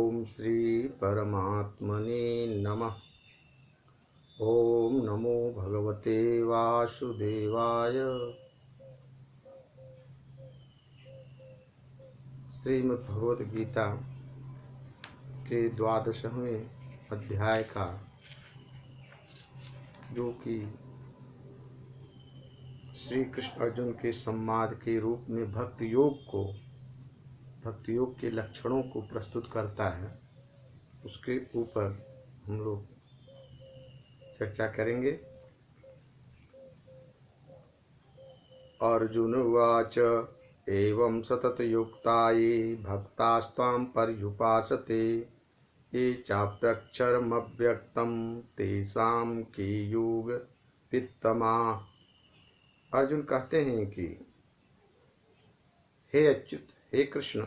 ओम श्री परमात्मने नमः। ओम नमो भगवते वासुदेवाय। श्रीमद् भगवद गीता के 12वें अध्याय का, जो कि श्री कृष्ण अर्जुन के संवाद के रूप में भक्ति योग के लक्षणों को प्रस्तुत करता है, उसके ऊपर हम लोग चर्चा करेंगे। अर्जुन उवाच एवं सततयुक्ता ये भक्तास्त्वां पर्युपासते ये चाप्यक्षरमव्यक्तं तेषां के योग वित्तमा। अर्जुन कहते हैं कि हे अच्युत, हे कृष्ण,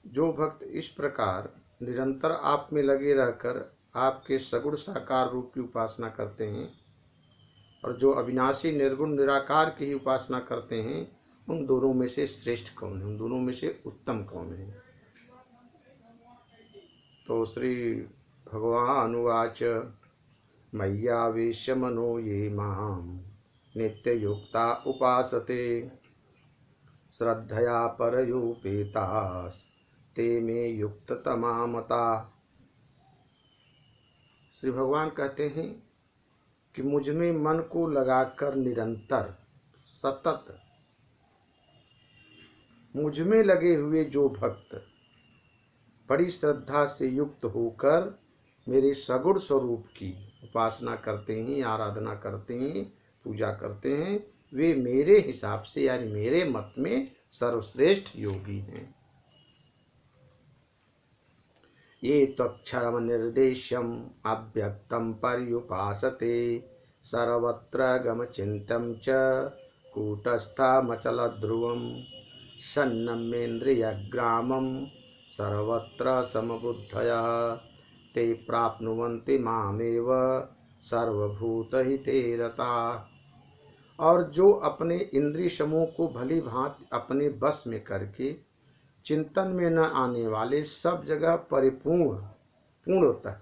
जो भक्त इस प्रकार निरंतर आप में लगे रहकर आपके सगुण साकार रूप की उपासना करते हैं और जो अविनाशी निर्गुण निराकार की ही उपासना करते हैं, उन दोनों में से श्रेष्ठ कौन है, उन दोनों में से उत्तम कौन है। तो श्री भगवान उवाच मय्यावेश्य मनो ये मां नित्ययुक्ता उपासते श्रद्धया परयोपेतास्ते मे युक्ततमा मता। श्री भगवान कहते हैं कि मुझ में मन को लगाकर निरंतर सतत मुझ में लगे हुए जो भक्त बड़ी श्रद्धा से युक्त होकर मेरे सगुण स्वरूप की उपासना करते हैं, आराधना करते हैं, पूजा करते हैं, वे मेरे हिसाब से यानी मेरे मत में सर्वश्रेष्ठ योगी हैं। ये त्वक्षरम निर्देश्यम अव्यक्तम पर्युपासते सर्वत्र गमचिन्तं च कूटस्थमचल ध्रुवम सन्नमेन्द्रियग्रामं सर्वत्र समबुद्धयः ते प्राप्नुवन्ति मामेव सर्वभूतहिते रताः। और जो अपने इंद्रिय समूह को भली भांति अपने बस में करके चिंतन में न आने वाले, सब जगह पूर्णतः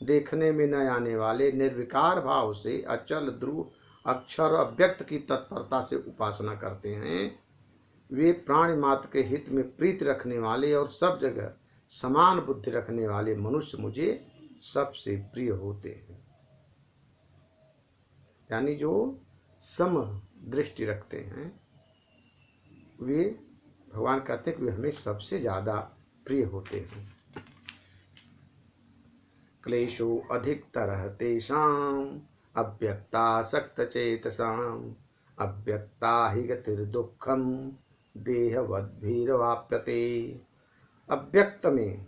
देखने में न आने वाले, निर्विकार भाव से अचल ध्रुव अक्षर अव्यक्त की तत्परता से उपासना करते हैं, वे प्राणी मात्र के हित में प्रीति रखने वाले और सब जगह समान बुद्धि रखने वाले मनुष्य मुझे सबसे प्रिय होते हैं। यानी जो सम दृष्टि रखते हैं, वे भगवान कहते हैं कि वे हमें सबसे ज़्यादा प्रिय होते हैं। क्लेशो अधिकतरः तेषां अव्यक्तासक्तचेतसां अव्यक्ता हि गतिर्दुःखं देहवद्भिर्वाप्यते। अव्यक्त में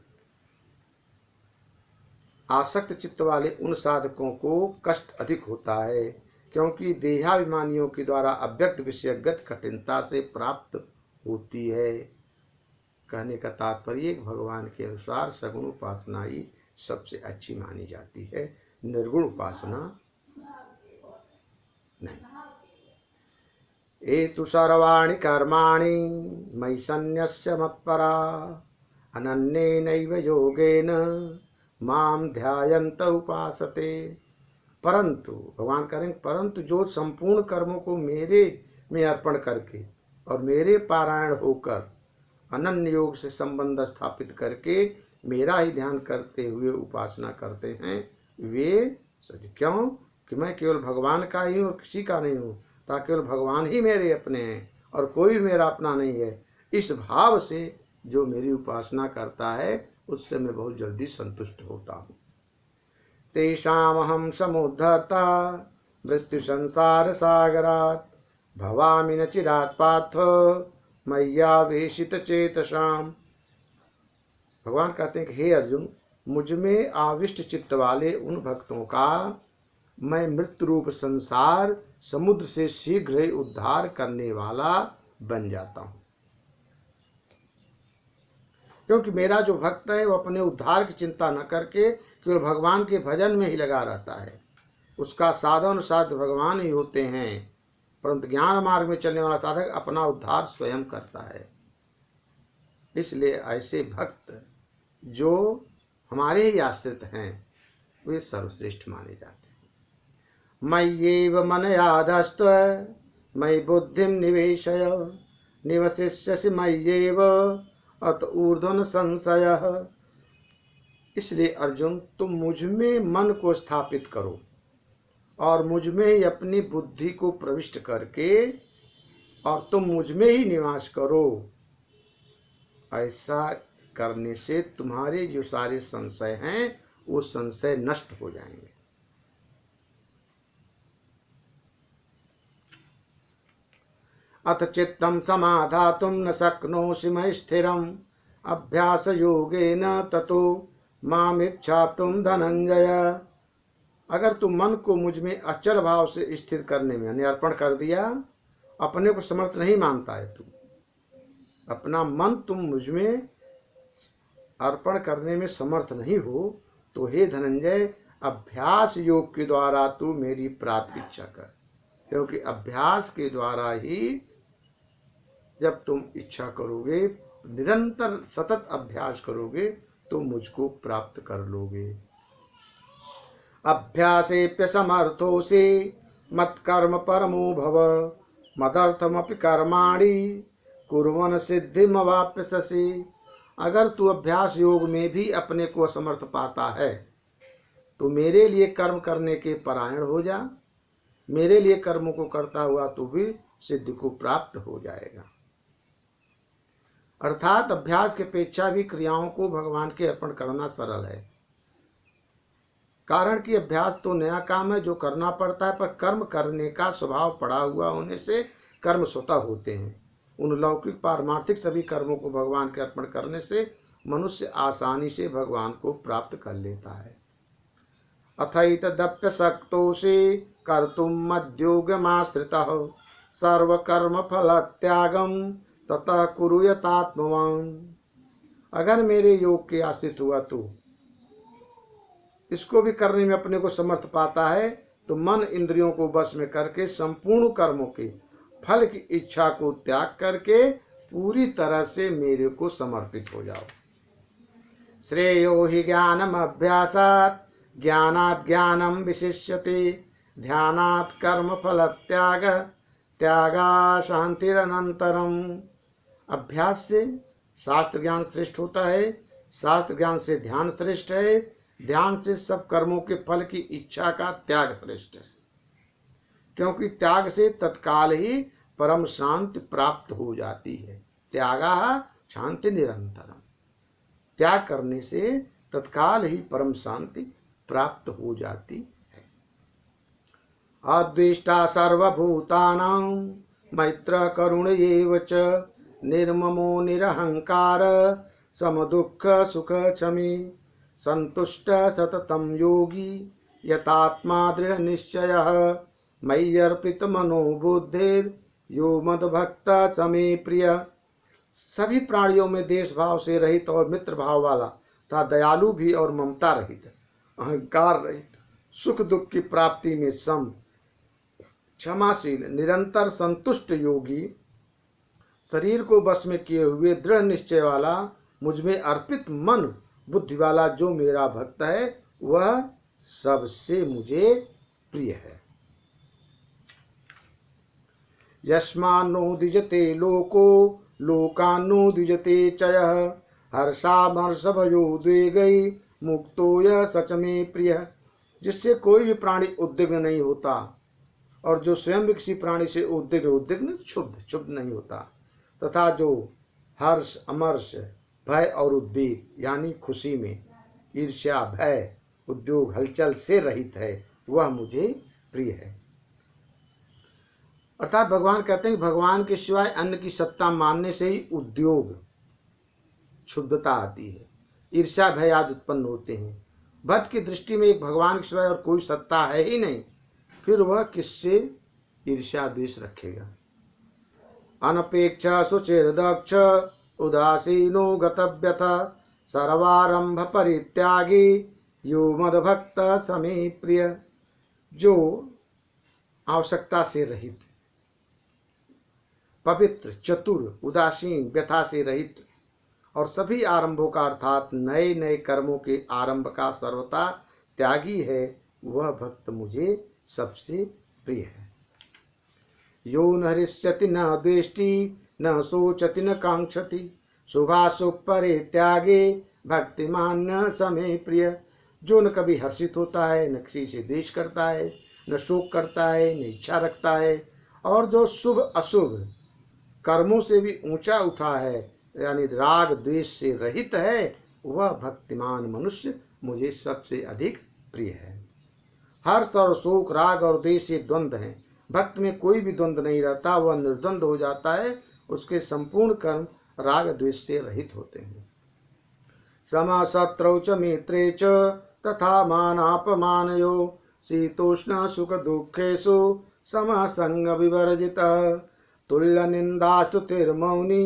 आसक्त चित्त वाले उन साधकों को कष्ट अधिक होता है, क्योंकि देहाभिमानियों के द्वारा अव्यक्त विषय गति कठिनता से प्राप्त होती है। कहने का तात्पर्य भगवान के अनुसार सगुण उपासना ही सबसे अच्छी मानी जाती है, निर्गुण उपासना नहीं। एतु सर्वाणि कर्माणि मयि सन्न्यस्य मत्परा अनन्येनैव योगेन माम ध्यायन्त उपासते। परंतु भगवान करें, परंतु जो संपूर्ण कर्मों को मेरे में अर्पण करके और मेरे पारायण होकर अनन्य योग से संबंध स्थापित करके मेरा ही ध्यान करते हुए उपासना करते हैं, वे सच क्यों कि मैं केवल भगवान का ही हूँ और किसी का नहीं हूँ, ताकि केवल भगवान ही मेरे अपने हैं और कोई मेरा अपना नहीं है। इस भाव से जो मेरी उपासना करता है, उससे मैं बहुत जल्दी संतुष्ट होता हूँ। तेषामहं समुद्धर्ता मृत्यु संसार सागरात् भवामि न चिरात् पार्थ मय्यावेशित चेतसां। भगवान कहते हैं कि हे अर्जुन, मुझ में आविष्ट चित्त वाले उन भक्तों का मैं मृत्यु रूप संसार समुद्र से शीघ्र ही उद्धार करने वाला बन जाता हूँ। क्योंकि मेरा जो भक्त है वो अपने उद्धार की चिंता न करके केवल भगवान के भजन में ही लगा रहता है। उसका साधन साध्य भगवान ही होते हैं, परंतु ज्ञान मार्ग में चलने वाला साधक अपना उद्धार स्वयं करता है। इसलिए ऐसे भक्त जो हमारे ही आश्रित हैं वे सर्वश्रेष्ठ माने जाते हैं। मय्येव मनयाधस्त मयि बुद्धिं निवेशय निवसिष्यसि मय्येव अत ऊर्ध्वन संशयः। इसलिए अर्जुन, तुम मुझ में मन को स्थापित करो और मुझ में ही अपनी बुद्धि को प्रविष्ट करके और तुम मुझ में ही निवास करो। ऐसा करने से तुम्हारे जो सारे संशय हैं वो संशय नष्ट हो जाएंगे। अथ चित्तं समाधातुं न शक्नोषि मयि स्थिरम् अभ्यास योगेन ततो मामिच्छाप्तुं धनंजय। अगर तुम मन को मुझ में अचल भाव से स्थिर करने में अर्पण कर दिया, अपने को समर्थ नहीं मानता है तू, अपना मन तुम मुझ में अर्पण करने में समर्थ नहीं हो, तो हे धनंजय, अभ्यास योग के द्वारा तू मेरी प्राप्ति इच्छा कर। क्योंकि अभ्यास के द्वारा ही जब तुम इच्छा करोगे, निरंतर सतत अभ्यास करोगे, तो मुझको प्राप्त कर लोगे। अभ्यासेप्य समर्थोसि मत्कर्म परमो भव मदर्थमपि कर्माणि कुर्वन् सिद्धिमवाप्स्यसि। अगर तू अभ्यास योग में भी अपने को असमर्थ पाता है तो मेरे लिए कर्म करने के परायण हो जा। मेरे लिए कर्मों को करता हुआ तू भी सिद्धि को प्राप्त हो जाएगा। अर्थात अभ्यास की अपेक्षा भी क्रियाओं को भगवान के अर्पण करना सरल है। कारण कि अभ्यास तो नया काम है जो करना पड़ता है, पर कर्म करने का स्वभाव पड़ा हुआ होने से कर्म स्वतः होते हैं। उन लौकिक पारमार्थिक सभी कर्मों को भगवान के अर्पण करने से मनुष्य आसानी से भगवान को प्राप्त कर लेता है। अथैतदप्यशक्तोषि कर्तुं मद्योगमाश्रितः सर्वकर्म फल त्यागम ततः कुरु यतात्मवान्। अगर मेरे योग के आश्रित हुआ तो इसको भी करने में अपने को समर्थ पाता है, तो मन इंद्रियों को वश में करके संपूर्ण कर्मों के फल की इच्छा को त्याग करके पूरी तरह से मेरे को समर्पित हो जाओ। श्रेयो हि ज्ञानम अभ्यासात् ज्ञानात् ज्ञानम विशिष्यते ध्यानात् कर्म फल त्याग त्यागा शांतिरनंतरम। अभ्यास से शास्त्र ज्ञान श्रेष्ठ होता है, शास्त्र ज्ञान से ध्यान श्रेष्ठ है, ध्यान से सब कर्मों के फल की इच्छा का त्याग श्रेष्ठ है। क्योंकि त्याग से तत्काल ही परम शांति प्राप्त हो जाती है। त्यागा शांति निरंतरम। त्याग करने से तत्काल ही परम शांति प्राप्त हो जाती है। अद्वेष्टा सर्वभूतानां मैत्र करुण एव च निर्ममो निरहंकार समदुःख सुख क्षमी संतुष्ट सततं योगी यतात्मा दृढ़ निश्चयः मय्यर्पित मनो बुद्धिर् यो मद्भक्त समे प्रिय। सभी प्राणियों में देश भाव से रहित और मित्र भाव वाला तथा दयालु भी और ममता रहित, अहंकार रहित, सुख दुख की प्राप्ति में सम, क्षमाशील, निरंतर संतुष्ट योगी, शरीर को वश में किए हुए दृढ़ निश्चय वाला, मुझ में अर्पित मन बुद्धि वाला जो मेरा भक्त है वह सबसे मुझे प्रिय है। यस्मान्नो द्विजते लोको लोकान्नो द्विजते चयः हर्षामर्ष भयोद्वेगै मुक्तो यः सच में प्रिय। जिससे कोई भी प्राणी उद्विग्न नहीं होता और जो स्वयं भी किसी प्राणी से उद्विग्न क्षुब्ध नहीं होता, तथा जो हर्ष अमर्ष भय और उद्वेग यानी खुशी में ईर्ष्या भय उद्योग हलचल से रहित है, वह मुझे प्रिय है। अर्थात भगवान कहते हैं कि भगवान के सिवाय अन्य की सत्ता मानने से ही उद्योग क्षुब्धता आती है, ईर्ष्या भय आदि उत्पन्न होते हैं। भक्त की दृष्टि में एक भगवान के सिवाय और कोई सत्ता है ही नहीं, फिर वह किससे ईर्ष्या द्वेष रखेगा। अनपेक्ष शुचिर्दक्ष उदासीनो गतव्यथ सर्वारंभ परित्यागी यो मद्भक्त समे प्रिय। जो आवश्यकता से रहित, पवित्र, चतुर, उदासीन, व्यथा से रहित और सभी आरंभों का अर्थात नए नए कर्मों के आरंभ का सर्वथा त्यागी है, वह भक्त मुझे सबसे प्रिय है। यो न हृष्यति न द्वेष्टि न शोचति न कांक्षति शुभाशुभ परित्यागे भक्तिमान न समे प्रिय। जो न कभी हर्षित होता है, न किसी से द्वेष करता है, न शोक करता है, न इच्छा रखता है, और जो शुभ अशुभ कर्मों से भी ऊंचा उठा है, यानी राग द्वेष से रहित है, वह भक्तिमान मनुष्य मुझे सबसे अधिक प्रिय है। हर्ष और शोक, राग और द्वेष ये द्वंद्व हैं। भक्त में कोई भी द्वंद्व नहीं रहता, वह निर्द्वंद हो जाता है। उसके संपूर्ण कर्म राग द्वेष से रहित होते हैं। समा शत्रौ च मित्रे च तथा मानापमानयो शीतोष्ण सुख दुखेषु समः संग विवर्जितः तुल्य निंदास्तुतिर्मौनी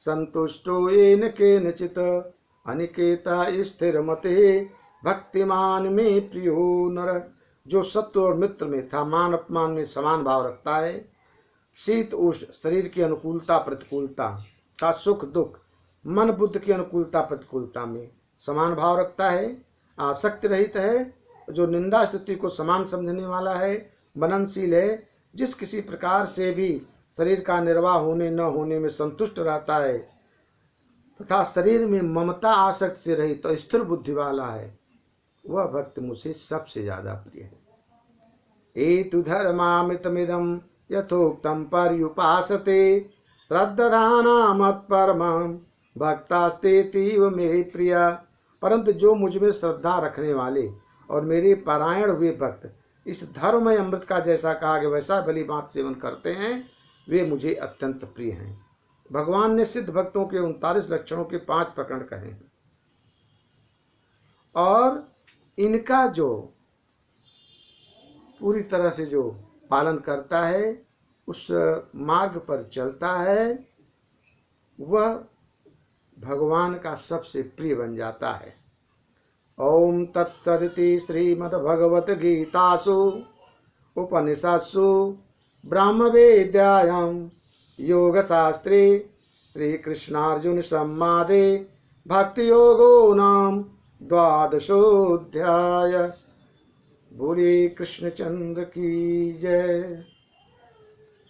संतुष्टो येन केनचित् अनिकेता स्थिरमते भक्तिमान में प्रियो नर। जो शत्रु और मित्र में था मान अपमान में समान भाव रखता है, शीत उष्ण शरीर की अनुकूलता प्रतिकूलता का सुख दुख मन बुद्ध की अनुकूलता प्रतिकूलता में समान भाव रखता है, आसक्ति रहित है, जो निंदा स्तुति को समान समझने वाला है, मननशील है, जिस किसी प्रकार से भी शरीर का निर्वाह होने न होने में संतुष्ट रहता है, तथा शरीर में ममता आसक्ति से रहित तो स्थिर बुद्धि वाला है, वह भक्त मुझे सबसे ज्यादा प्रिय है। एतु धर्मामृतमिदं यथोक्तं पर्युपासते श्रद्धाना मत्परमं भक्तास्तेतीव मे प्रिया। परंतु जो मुझ में श्रद्धा रखने वाले और मेरे पारायण हुए भक्त इस धर्म में अमृत का जैसा कहा गया वैसा भली बात सेवन करते हैं, वे मुझे अत्यंत प्रिय हैं। भगवान ने सिद्ध भक्तों के 39 लक्षणों के 5 प्रकरण कहे हैं, और इनका जो पूरी तरह से जो पालन करता है, उस मार्ग पर चलता है, वह भगवान का सबसे प्रिय बन जाता है। ओम तत्सदिति श्रीमद्भगवत गीतासु उपनिषत्सु ब्रह्मवेद्यायां योगशास्त्रे श्रीकृष्णार्जुन संवादे भक्तियोगो नाम 12वाध्याय। बोले कृष्णचंद्र की जय।